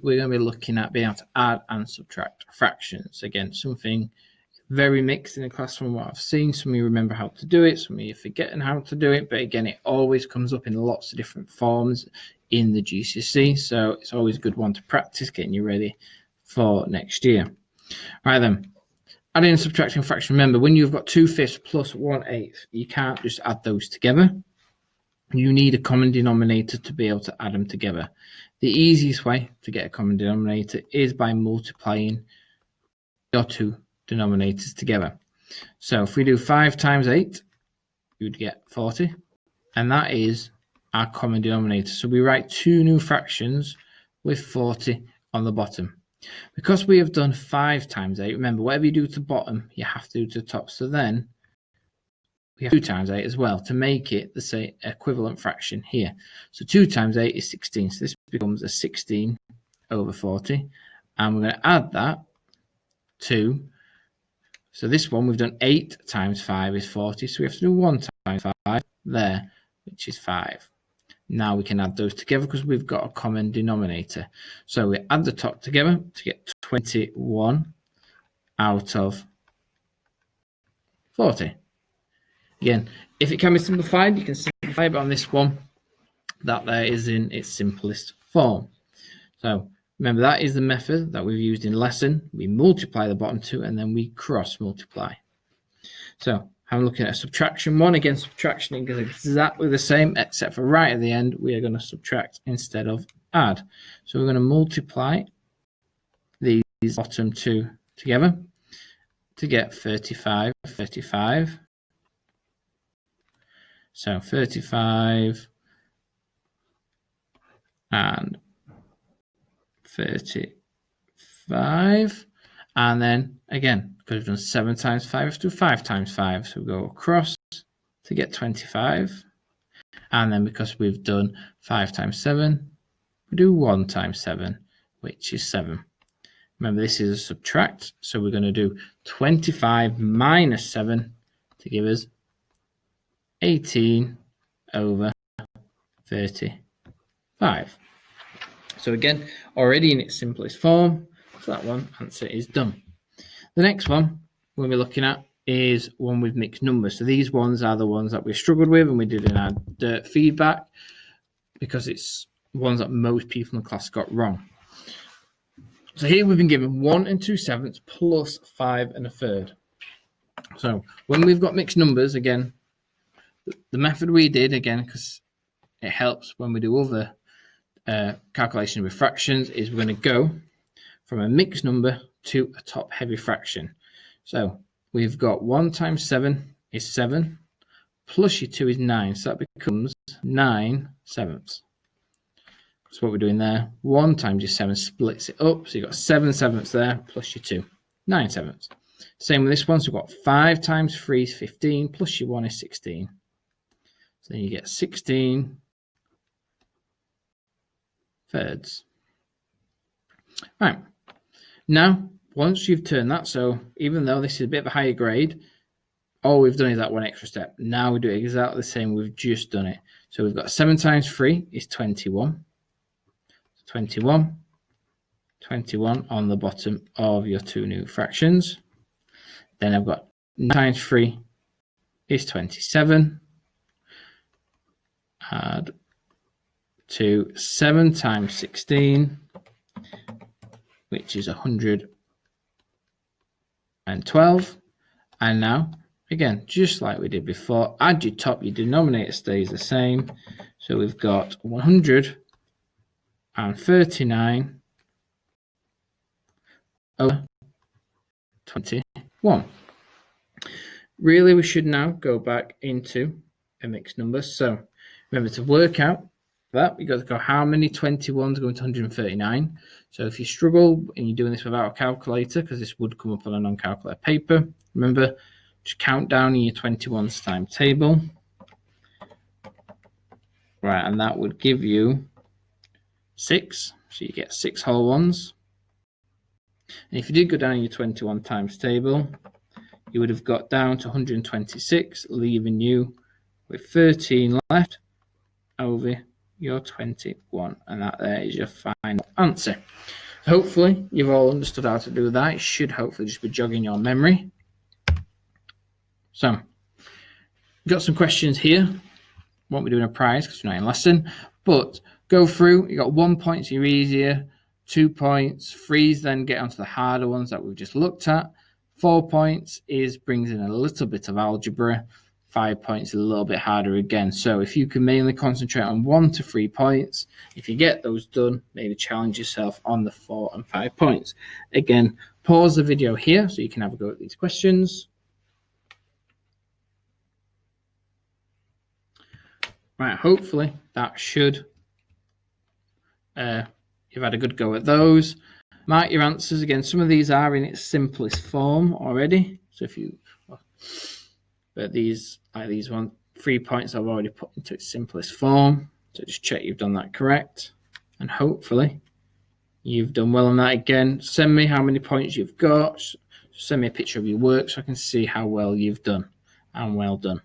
we're going to be looking at being able to add and subtract fractions. Again, something very mixed in the class from what I've seen. Some of you remember how to do it, some of you are forgetting how to do it, but again, it always comes up in lots of different forms in the GCSE, so it's always a good one to practice, getting you ready for next year. Right then, adding and subtracting fraction. Remember, when you've got 2/5 plus 1/8, you can't just add those together. You need a common denominator to be able to add them together. The easiest way to get a common denominator is by multiplying your two denominators together. So if we do 5 times 8, you'd get 40, and that is our common denominator. So we write two new fractions with 40 on the bottom. Because we have done 5 times 8, remember, whatever you do to the bottom, you have to do to the top. So then we have 2 times 8 as well to make it the same equivalent fraction here. So 2 times 8 is 16. So this becomes a 16 over 40. And we're going to add that to, so this one we've done 8 times 5 is 40. So we have to do 1 times 5 there, which is 5. Now we can add those together because we've got a common denominator. So we add the top together to get 21 out of 40. Again, if it can be simplified, you can simplify, but on this one, that there is in its simplest form. So remember, that is the method that we've used in lesson. We multiply the bottom two and then we cross multiply. So I'm looking at a subtraction one. Again, subtraction is exactly the same, except for right at the end, we are going to subtract instead of add. So we're going to multiply these bottom two together to get 35. So 35 and 35. And then again, because we've done 7 times 5, we have to do 5 times 5. So we go across to get 25. And then because we've done 5 times 7, we do 1 times 7, which is 7. Remember, this is a subtract. So we're going to do 25 minus 7 to give us 18 over 35. So again, already in its simplest form. So that one answer is done. The next one we'll be looking at is one with mixed numbers. So these ones are the ones that we struggled with and we did in our feedback because it's ones that most people in the class got wrong. So here we've been given 1 2/7 plus 5 1/3. So when we've got mixed numbers, again, the method we did, again, because it helps when we do other calculation with fractions, is we're going to go from a mixed number to a top heavy fraction. So we've got 1 times 7 is 7, plus your 2 is 9, so that becomes 9/7. That's what we're doing there. 1 times your 7 splits it up, so you've got 7/7 there, plus your 2, 9/7. Same with this one, so we've got 5 times 3 is 15, plus your 1 is 16. So then you get 16 thirds. Right. Now, once you've turned that, so even though this is a bit of a higher grade, all we've done is that one extra step. Now we do it exactly the same. We've just done it. So we've got 7 times 3 is 21. 21 on the bottom of your two new fractions. Then I've got 9 times 3 is 27. Add to 7 times 16, which is 112. And now, again, just like we did before, add your top, your denominator stays the same. So we've got 139 over 21. Really, we should now go back into a mixed number. So remember, to work out that, we've got to go how many 21s go into 139. So if you struggle and you're doing this without a calculator, because this would come up on a non-calculator paper, remember, just count down in your 21s time table. Right, and that would give you 6. So you get 6 whole ones. And if you did go down in your 21 times table, you would have got down to 126, leaving you with 13 left over your 21. And that there is your final answer. Hopefully you've all understood how to do that. It should hopefully just be jogging your memory. So, got some questions here. Won't be doing a prize because we're not in lesson, but go through. You got 1 point, so you're easier. 2 points, 3's then get onto the harder ones that we've just looked at. 4 points brings in a little bit of algebra. 5 points is a little bit harder again. So if you can mainly concentrate on 1 to 3 points, if you get those done, maybe challenge yourself on the 4 and 5 points. Again, pause the video here so you can have a go at these questions. Right, hopefully that should, you've had a good go at those. Mark your answers. Again, some of these are in its simplest form already. So if you, but these, like these 3 points I've already put into its simplest form. So just check you've done that correct. And hopefully you've done well on that. Again, send me how many points you've got. Send me a picture of your work so I can see how well you've done. And well done.